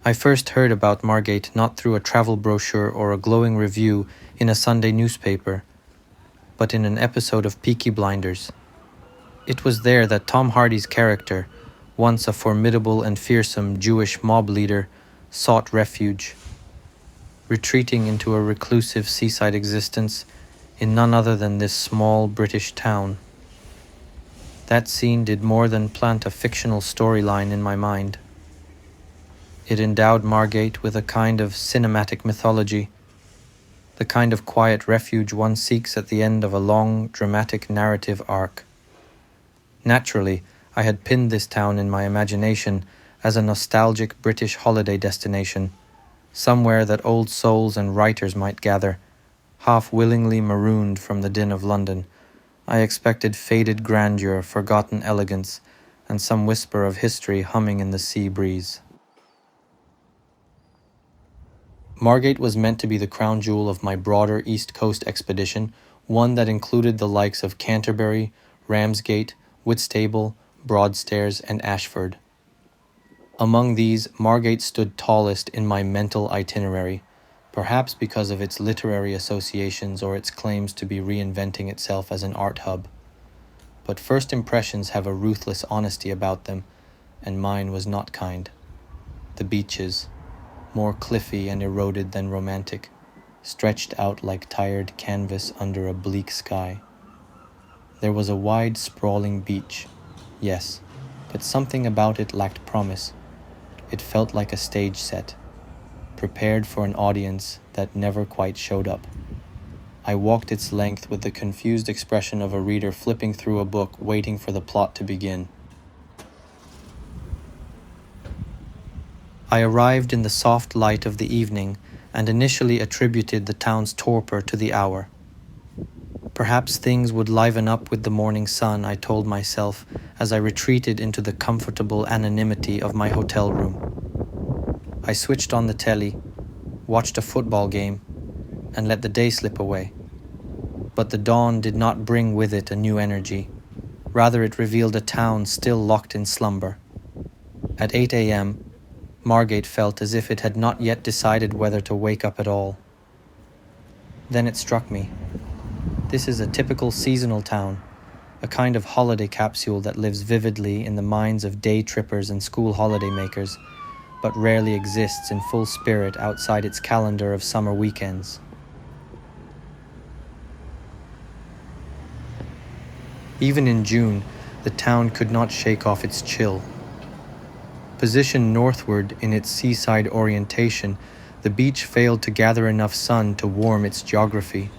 I first heard about Margate not through a travel brochure or a glowing review in a Sunday newspaper, but in an episode of Peaky Blinders. It was there that Tom Hardy's character, once a formidable and fearsome Jewish mob leader, sought refuge, retreating into a reclusive seaside existence in none other than this small British town. That scene did more than plant a fictional storyline in my mind. It endowed Margate with a kind of cinematic mythology, the kind of quiet refuge one seeks at the end of a long, dramatic narrative arc. Naturally, I had pinned this town in my imagination as a nostalgic British holiday destination, somewhere that old souls and writers might gather, half willingly marooned from the din of London. I expected faded grandeur, forgotten elegance, and some whisper of history humming in the sea breeze. Margate was meant to be the crown jewel of my broader East Coast expedition, one that included the likes of Canterbury, Ramsgate, Whitstable, Broadstairs, and Ashford. Among these, Margate stood tallest in my mental itinerary, perhaps because of its literary associations or its claims to be reinventing itself as an art hub. But first impressions have a ruthless honesty about them, and mine was not kind. The beaches, more cliffy and eroded than romantic, stretched out like tired canvas under a bleak sky. There was a wide, sprawling beach, yes, but something about it lacked promise. It felt like a stage set, prepared for an audience that never quite showed up. I walked its length with the confused expression of a reader flipping through a book waiting for the plot to begin. I arrived in the soft light of the evening and initially attributed the town's torpor to the hour. Perhaps things would liven up with the morning sun, I told myself as I retreated into the comfortable anonymity of my hotel room. I switched on the telly, watched a football game, and let the day slip away. But the dawn did not bring with it a new energy. Rather, it revealed a town still locked in slumber. At 8 a.m., Margate felt as if it had not yet decided whether to wake up at all. Then it struck me. This is a typical seasonal town, a kind of holiday capsule that lives vividly in the minds of day trippers and school holiday makers, but rarely exists in full spirit outside its calendar of summer weekends. Even in June, the town could not shake off its chill. Positioned northward in its seaside orientation, the beach failed to gather enough sun to warm its geography.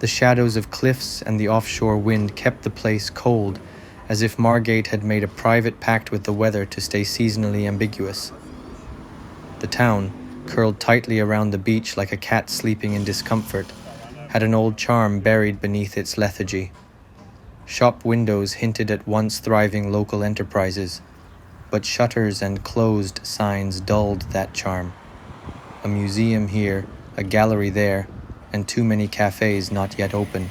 The shadows of cliffs and the offshore wind kept the place cold, as if Margate had made a private pact with the weather to stay seasonally ambiguous. The town, curled tightly around the beach like a cat sleeping in discomfort, had an old charm buried beneath its lethargy. Shop windows hinted at once thriving local enterprises, but shutters and closed signs dulled that charm. A museum here, a gallery there, and too many cafes not yet open.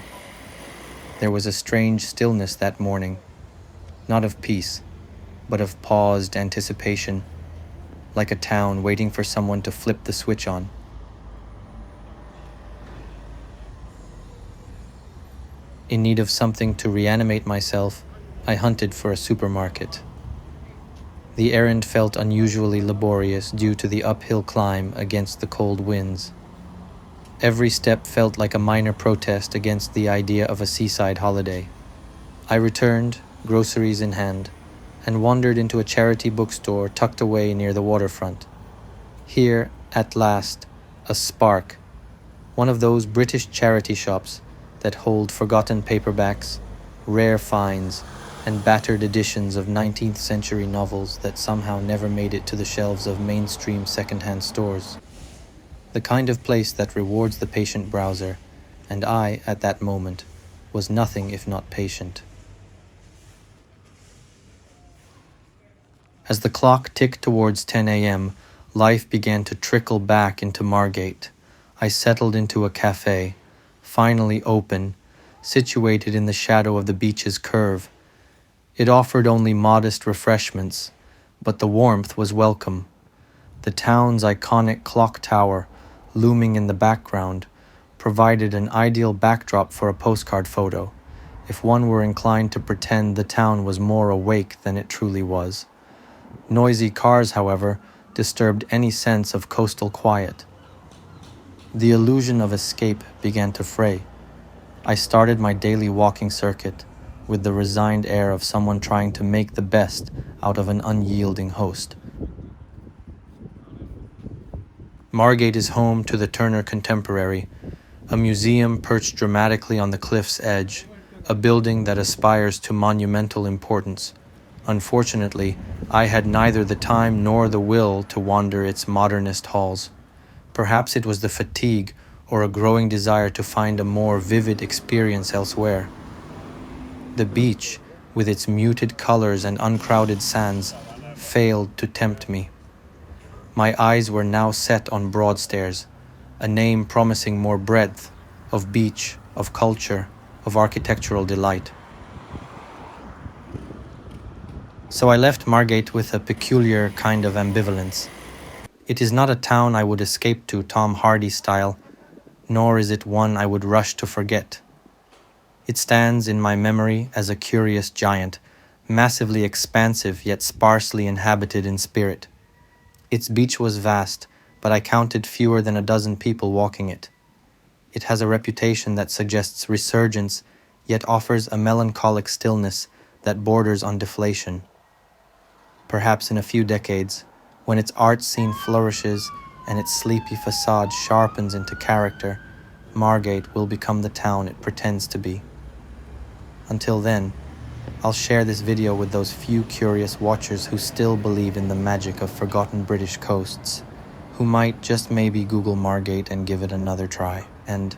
There was a strange stillness that morning, not of peace, but of paused anticipation, like a town waiting for someone to flip the switch on. In need of something to reanimate myself, I hunted for a supermarket. The errand felt unusually laborious due to the uphill climb against the cold winds. Every step felt like a minor protest against the idea of a seaside holiday. I returned, groceries in hand, and wandered into a charity bookstore tucked away near the waterfront. Here, at last, a spark, one of those British charity shops that hold forgotten paperbacks, rare finds, and battered editions of 19th century novels that somehow never made it to the shelves of mainstream second-hand stores. The kind of place that rewards the patient browser, and I, at that moment, was nothing if not patient. As the clock ticked towards 10 a.m., life began to trickle back into Margate. I settled into a cafe, finally open, situated in the shadow of the beach's curve. It offered only modest refreshments, but the warmth was welcome. The town's iconic clock tower, looming in the background, provided an ideal backdrop for a postcard photo, if one were inclined to pretend the town was more awake than it truly was. Noisy cars, however, disturbed any sense of coastal quiet. The illusion of escape began to fray. I started my daily walking circuit with the resigned air of someone trying to make the best out of an unyielding host. Margate is home to the Turner Contemporary, a museum perched dramatically on the cliff's edge, a building that aspires to monumental importance. Unfortunately, I had neither the time nor the will to wander its modernist halls. Perhaps it was the fatigue or a growing desire to find a more vivid experience elsewhere. The beach, with its muted colors and uncrowded sands, failed to tempt me. My eyes were now set on Broadstairs, a name promising more breadth, of beach, of culture, of architectural delight. So I left Margate with a peculiar kind of ambivalence. It is not a town I would escape to Tom Hardy style, nor is it one I would rush to forget. It stands in my memory as a curious giant, massively expansive yet sparsely inhabited in spirit. Its beach was vast, but I counted fewer than a dozen people walking it. It has a reputation that suggests resurgence, yet offers a melancholic stillness that borders on deflation. Perhaps in a few decades, when its art scene flourishes and its sleepy facade sharpens into character, Margate will become the town it pretends to be. Until then, I'll share this video with those few curious watchers who still believe in the magic of forgotten British coasts, who might just maybe Google Margate and give it another try. And